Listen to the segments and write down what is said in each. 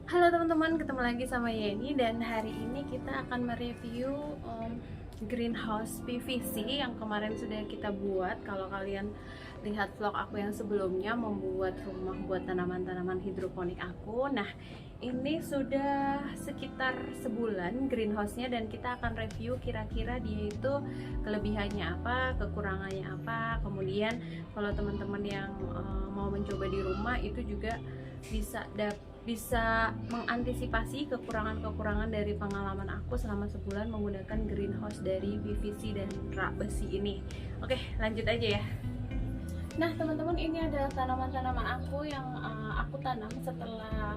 Halo teman-teman, ketemu lagi sama Yeni dan hari ini kita akan mereview greenhouse PVC yang kemarin sudah kita buat. Kalau kalian lihat vlog aku yang sebelumnya membuat rumah buat tanaman-tanaman hidroponik aku. Nah, ini sudah sekitar sebulan greenhouse-nya dan kita akan review kira-kira dia itu kelebihannya apa, kekurangannya apa. Kemudian kalau teman-teman yang mau mencoba di rumah itu juga bisa mengantisipasi kekurangan-kekurangan dari pengalaman aku selama sebulan menggunakan greenhouse dari PVC dan rak besi ini. Oke, lanjut aja ya. Nah teman-teman, ini adalah tanaman-tanaman aku yang aku tanam setelah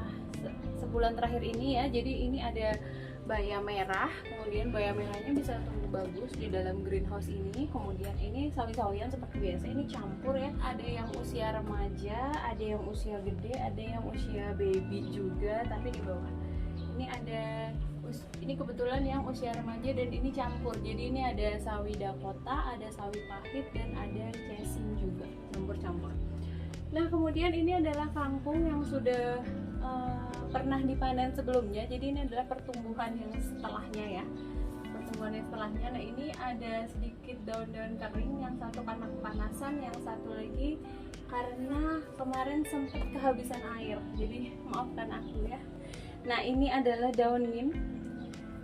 sebulan terakhir ini ya. Jadi ini ada bayam merah, kemudian bayam merahnya bisa tumbuh bagus di dalam greenhouse ini. Kemudian ini sawi-sawian seperti biasa, ini campur ya. Ada yang usia remaja, ada yang usia gede, ada yang usia baby juga, tapi di bawah. Ini kebetulan yang usia remaja dan ini campur. Jadi ini ada sawi Dakota, ada sawi pahit, dan ada casing juga, campur-campur. Nah kemudian ini adalah kangkung yang sudah pernah dipanen sebelumnya. Jadi ini adalah pertumbuhan yang setelahnya ya, pertumbuhan yang setelahnya. Nah ini ada sedikit daun-daun kering, yang satu karena kepanasan, yang satu lagi karena kemarin sempat kehabisan air, jadi maafkan aku ya. Nah ini adalah daun mint.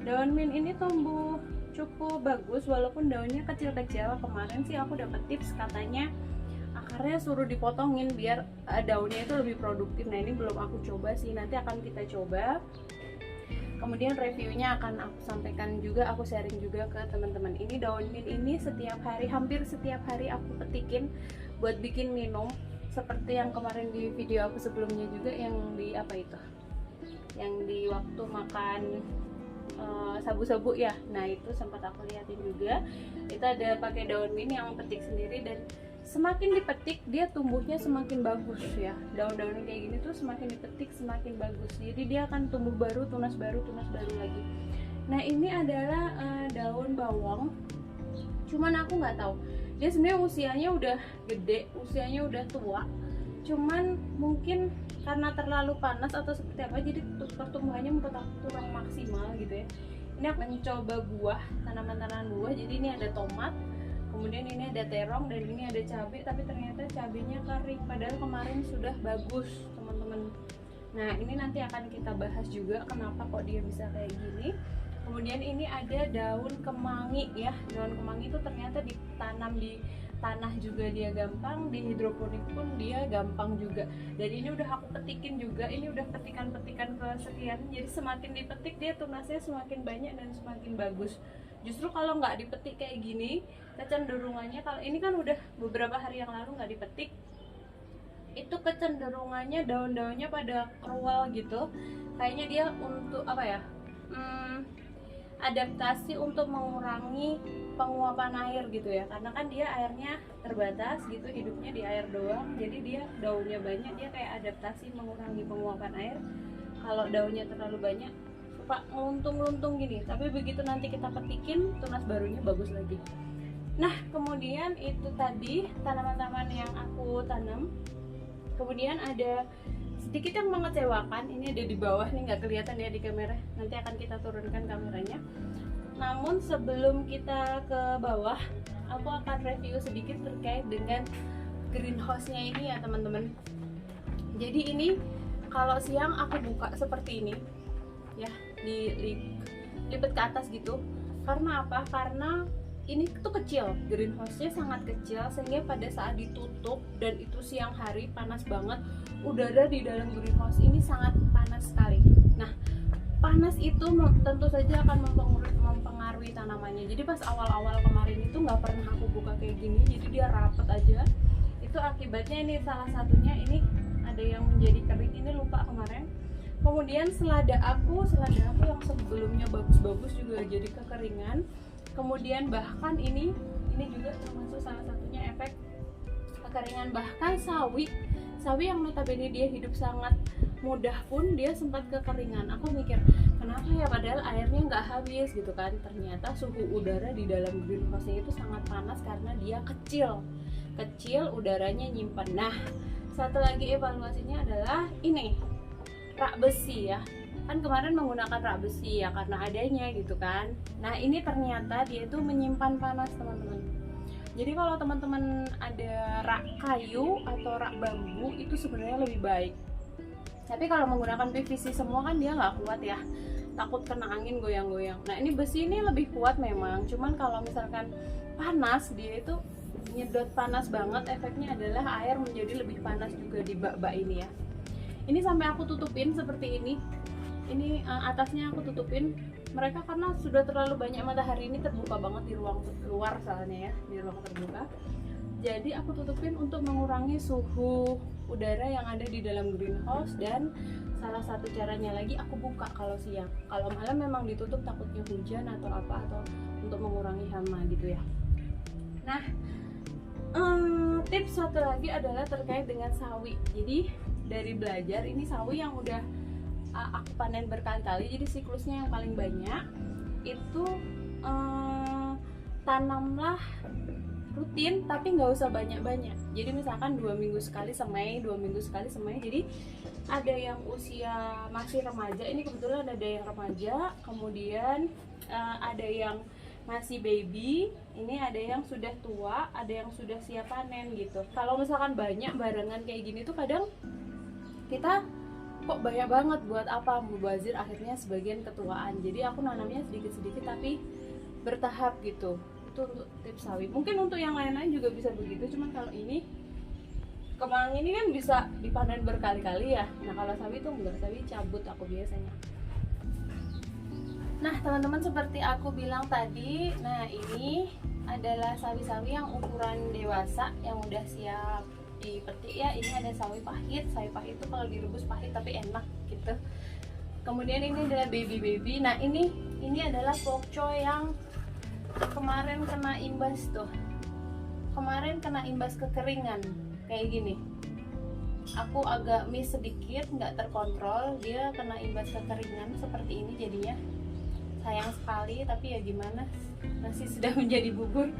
Daun mint ini tumbuh cukup bagus walaupun daunnya kecil-kecil. Kemarin sih aku dapat tips, katanya akarnya suruh dipotongin biar daunnya itu lebih produktif. Nah ini belum aku coba sih, nanti akan kita coba. Kemudian reviewnya akan aku sampaikan juga, aku sharing juga ke teman-teman. Ini daun mint ini hampir setiap hari aku petikin buat bikin minum, seperti yang kemarin di video aku sebelumnya juga, yang di apa itu, yang di waktu makan sabu-sabu ya. Nah itu sempat aku liatin juga, itu ada pakai daun mint yang petik sendiri, dan semakin dipetik dia tumbuhnya semakin bagus ya. Daun-daun kayak gini tuh semakin dipetik semakin bagus, jadi dia akan tumbuh baru, tunas baru lagi. Nah ini adalah daun bawang, cuman aku nggak tahu dia sebenarnya usianya udah gede, usianya udah tua, cuman mungkin karena terlalu panas atau seperti apa, jadi pertumbuhannya menurut aku kurang maksimal gitu ya. Ini aku mencoba buah, tanaman-tanaman buah. Jadi ini ada tomat, kemudian ini ada terong, dan ini ada cabai, tapi ternyata cabainya kering padahal kemarin sudah bagus teman-teman. Nah ini nanti akan kita bahas juga kenapa kok dia bisa kayak gini. Kemudian ini ada daun kemangi ya. Daun kemangi itu ternyata ditanam di tanah juga dia gampang, di hidroponik pun dia gampang juga. Dan ini udah aku petikin juga, ini udah petikan-petikan kesekian. Jadi semakin dipetik dia tunasnya semakin banyak dan semakin bagus. Justru kalau nggak dipetik kayak gini, kecenderungannya, kalau ini kan udah beberapa hari yang lalu nggak dipetik, itu kecenderungannya daun-daunnya pada kerual gitu. Kayaknya dia untuk apa ya, adaptasi untuk mengurangi penguapan air gitu ya, karena kan dia airnya terbatas gitu, hidupnya di air doang. Jadi dia daunnya banyak, dia kayak adaptasi mengurangi penguapan air. Kalau daunnya terlalu banyak suka ngeluntung-luntung gini, tapi begitu nanti kita petikin, tunas barunya bagus lagi. Nah kemudian itu tadi tanaman-tanaman yang aku tanam. Kemudian ada sedikit yang mengecewakan, ini ada di bawah nih, nggak kelihatan ya di kamera, nanti akan kita turunkan kameranya. Namun sebelum kita ke bawah, aku akan review sedikit terkait dengan greenhouse-nya ini ya teman-teman. Jadi ini kalau siang aku buka seperti ini ya, dilipat ke atas gitu. Karena apa? Karena ini tuh kecil, greenhouse-nya sangat kecil, sehingga pada saat ditutup dan itu siang hari panas banget, udara di dalam greenhouse ini sangat panas sekali. Nah panas itu tentu saja akan mempengaruhi tanamannya. Jadi pas awal-awal kemarin itu nggak pernah aku buka kayak gini, jadi dia rapet aja. Itu akibatnya ini, salah satunya ini ada yang menjadi kering, ini lupa kemarin. Kemudian selada aku yang sebelumnya bagus-bagus juga jadi kekeringan. Kemudian bahkan ini juga termasuk salah satunya efek kekeringan. Bahkan sawi yang notabene dia hidup sangat mudah pun dia sempat kekeringan. Aku mikir kenapa ya, padahal airnya nggak habis gitu kan. Ternyata suhu udara di dalam greenhouse-nya itu sangat panas karena dia kecil, udaranya nyimpan. Nah satu lagi evaluasinya adalah ini, rak besi ya. Kan kemarin menggunakan rak besi ya karena adanya gitu kan. Nah ini ternyata dia itu menyimpan panas teman-teman. Jadi kalau teman-teman ada rak kayu atau rak bambu itu sebenarnya lebih baik. Tapi kalau menggunakan PVC semua kan dia nggak kuat ya, takut kena angin goyang-goyang. Nah ini besi ini lebih kuat memang, cuman kalau misalkan panas dia itu nyedot panas banget, efeknya adalah air menjadi lebih panas juga di bak-bak ini ya. Ini sampai aku tutupin seperti ini. Ini atasnya aku tutupin, mereka karena sudah terlalu banyak matahari ini terbuka banget di ruang luar soalnya ya, di ruang terbuka. Jadi aku tutupin untuk mengurangi suhu udara yang ada di dalam greenhouse, dan salah satu caranya lagi aku buka kalau siang. Kalau malam memang ditutup takutnya hujan atau apa, atau untuk mengurangi hama gitu ya. Nah, tips satu lagi adalah terkait dengan sawi. Jadi dari belajar ini sawi yang udah aku panen berkali-kali, jadi siklusnya yang paling banyak itu tanamlah rutin tapi nggak usah banyak-banyak. Jadi misalkan 2 minggu sekali semai, 2 minggu sekali semai. Jadi ada yang usia masih remaja, ini kebetulan ada yang remaja, kemudian ada yang masih baby, ini ada yang sudah tua, ada yang sudah siap panen gitu. Kalau misalkan banyak barengan kayak gini tuh kadang kita kok banyak banget, buat apa, mubazir, akhirnya sebagian ketuaan. Jadi aku nanamnya sedikit-sedikit tapi bertahap gitu. Itu untuk tips sawi. Mungkin untuk yang lain-lain juga bisa begitu, cuman kalau ini kemang ini kan bisa dipanen berkali-kali ya. Nah kalau sawi itu enggak, sawi cabut aku biasanya. Nah teman-teman, seperti aku bilang tadi, nah ini adalah sawi-sawi yang ukuran dewasa yang udah siap dipetik ya. Ini ada sawi pahit. Sawi pahit itu kalau direbus pahit tapi enak gitu. Kemudian ini adalah baby. Nah ini adalah pokcoy yang kemarin kena imbas tuh. Kemarin kena imbas kekeringan kayak gini. Aku agak miss sedikit, nggak terkontrol, dia kena imbas kekeringan seperti ini jadinya. Sayang sekali, tapi ya gimana, nasi sudah menjadi bubur.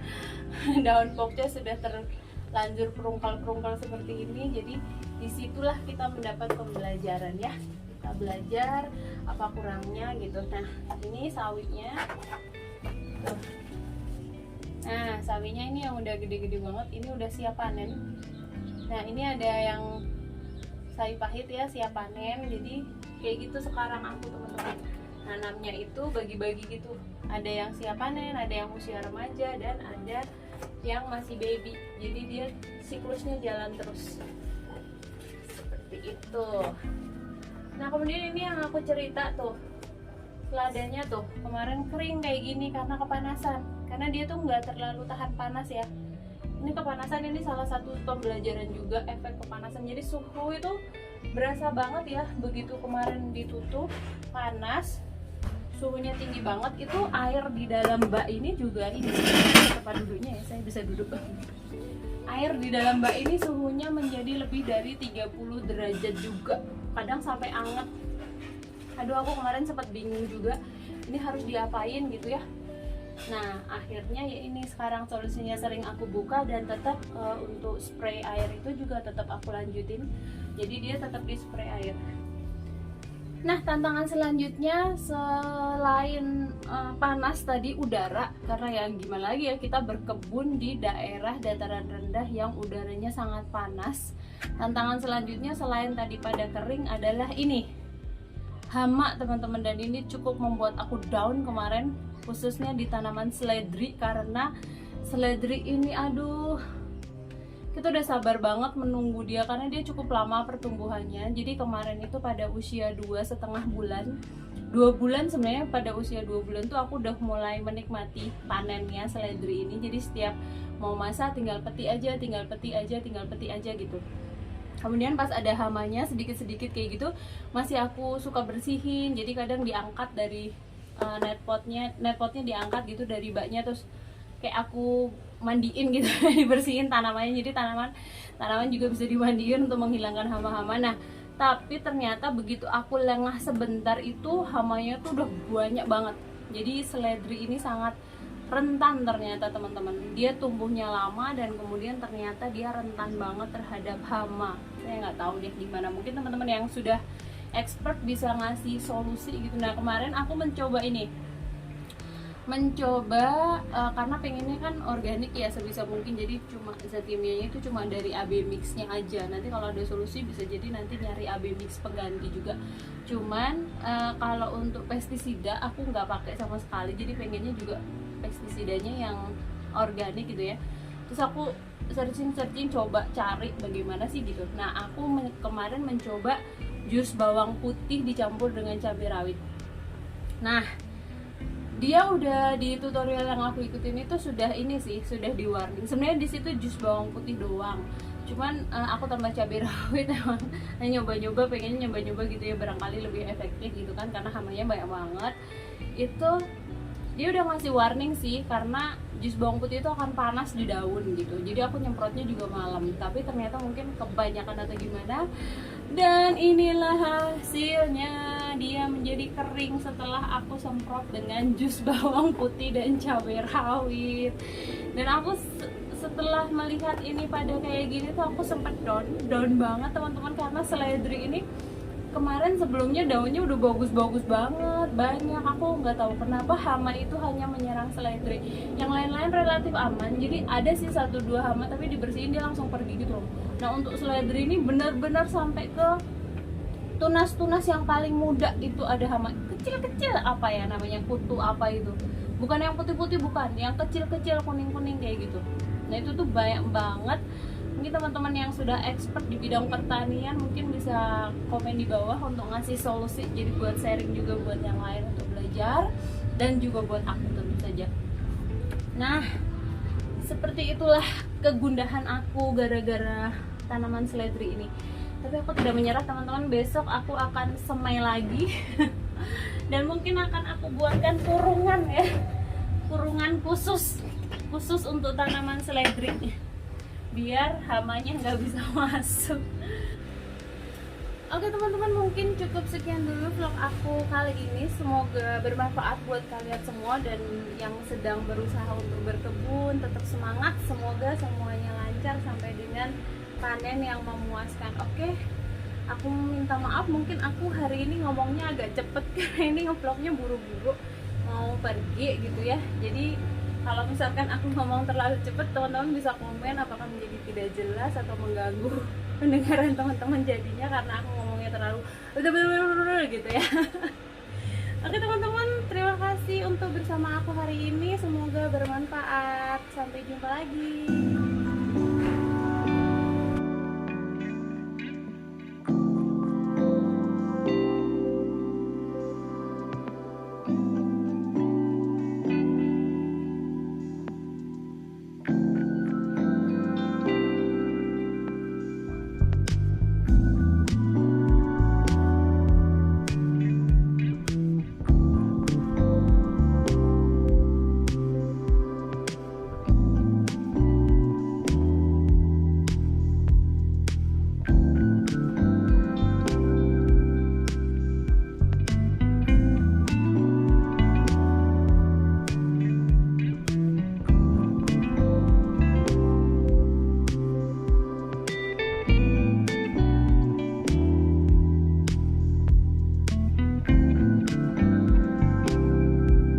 Daun pokcoy sudah terlanjur perungkal-perungkal seperti ini. Jadi disitulah kita mendapat pembelajaran ya. Kita belajar apa kurangnya gitu. Nah ini sawinya tuh. Nah sawinya ini yang udah gede-gede banget, ini udah siap panen. Nah ini ada yang sawi pahit ya, siap panen. Jadi kayak gitu sekarang aku teman-teman nanamnya itu bagi-bagi gitu. Ada yang siap panen, ada yang usia remaja, dan ada yang masih baby. Jadi dia siklusnya jalan terus seperti itu. Nah kemudian ini yang aku cerita tuh, seladanya tuh kemarin kering kayak gini karena kepanasan. Karena dia tuh nggak terlalu tahan panas ya. Ini kepanasan, ini salah satu pembelajaran juga efek kepanasan. Jadi suhu itu berasa banget ya, begitu kemarin ditutup panas, suhunya tinggi banget. Itu air di dalam bak ini juga, ini tempat duduknya ya, saya bisa duduk. Air di dalam bak ini suhunya menjadi lebih dari 30 derajat juga, kadang sampai anget. Aduh aku kemarin sempat bingung juga, ini harus diapain gitu ya. Nah akhirnya ya ini sekarang solusinya sering aku buka, dan tetap untuk spray air itu juga tetap aku lanjutin. Jadi dia tetap di spray air. Nah tantangan selanjutnya selain panas tadi udara, karena ya gimana lagi ya, kita berkebun di daerah dataran rendah yang udaranya sangat panas. Tantangan selanjutnya selain tadi pada kering adalah ini, hama teman-teman. Dan ini cukup membuat aku down kemarin, khususnya di tanaman seledri. Karena seledri ini aduh, kita udah sabar banget menunggu dia karena dia cukup lama pertumbuhannya. Jadi kemarin itu pada usia 2,5 bulan, 2 bulan sebenarnya, pada usia 2 bulan tuh aku udah mulai menikmati panennya seledri ini. Jadi setiap mau masa tinggal petik aja, tinggal petik aja, tinggal petik aja gitu. Kemudian pas ada hamanya sedikit-sedikit kayak gitu, masih aku suka bersihin. Jadi kadang diangkat dari netpotnya diangkat gitu dari baknya, terus kayak aku mandiin gitu, dibersihin tanamannya. Jadi tanaman juga bisa dimandiin untuk menghilangkan hama-hama. Nah tapi ternyata begitu aku lengah sebentar itu hamanya tuh udah banyak banget. Jadi seledri ini sangat rentan ternyata teman-teman. Dia tumbuhnya lama dan kemudian ternyata dia rentan banget terhadap hama. Saya nggak tahu deh gimana, mungkin teman-teman yang sudah expert bisa ngasih solusi gitu. Nah kemarin aku mencoba karena pengennya kan organik ya sebisa mungkin, jadi cuma zat kimianya itu cuma dari AB mixnya aja. Nanti kalau ada solusi bisa jadi nanti nyari AB mix pengganti juga. Cuman kalau untuk pestisida aku nggak pakai sama sekali, jadi pengennya juga pestisidanya yang organik gitu ya. Terus aku searching coba cari bagaimana sih gitu. Nah aku kemarin mencoba jus bawang putih dicampur dengan cabai rawit. Nah dia udah di tutorial yang aku ikutin itu sudah di warning. Sebenarnya di situ jus bawang putih doang. Cuman aku tambah cabai rawit emang nyoba-nyoba, pengennya nyoba-nyoba gitu ya, barangkali lebih efektif gitu kan karena hamanya banyak banget. Itu dia udah ngasih warning sih karena jus bawang putih itu akan panas di daun gitu. Jadi aku nyemprotnya juga malam, tapi ternyata mungkin kebanyakan atau gimana. Dan inilah hasilnya, dia menjadi kering setelah aku semprot dengan jus bawang putih dan cabai rawit. Dan aku setelah melihat ini pada kayak gini tuh aku sempat down banget teman-teman, karena seledri ini kemarin sebelumnya daunnya udah bagus-bagus banget, banyak. Aku nggak tahu kenapa hama itu hanya menyerang seledri, yang lain-lain relatif aman. Jadi ada sih 1-2 hama tapi dibersihin dia langsung pergi gitu loh. Nah untuk seledri ini benar-benar sampai ke tunas-tunas yang paling muda itu ada hama kecil-kecil, apa ya namanya, kutu apa itu, bukan yang putih-putih, bukan yang kecil-kecil kuning-kuning kayak gitu. Nah itu tuh banyak banget. Mungkin teman-teman yang sudah expert di bidang pertanian mungkin bisa komen di bawah untuk ngasih solusi, jadi buat sharing juga buat yang lain untuk belajar dan juga buat aku tentu saja. Nah seperti itulah kegundahan aku gara-gara tanaman seledri ini. Tapi aku tidak menyerah teman-teman, besok aku akan semai lagi dan mungkin akan aku buatkan kurungan ya, kurungan khusus untuk tanaman seledri biar hamanya nggak bisa masuk. Oke teman-teman, mungkin cukup sekian dulu vlog aku kali ini. Semoga bermanfaat buat kalian semua, dan yang sedang berusaha untuk berkebun tetap semangat. Semoga semuanya lancar sampai dengan panen yang memuaskan. Oke, aku minta maaf mungkin aku hari ini ngomongnya agak cepet karena ini ngevlognya buru-buru mau pergi gitu ya. Jadi kalau misalkan aku ngomong terlalu cepet, teman-teman bisa komen apakah menjadi tidak jelas atau mengganggu pendengaran teman-teman jadinya karena aku ngomongnya terlalu gitu ya. Oke teman-teman, terima kasih untuk bersama aku hari ini, semoga bermanfaat. Sampai jumpa lagi.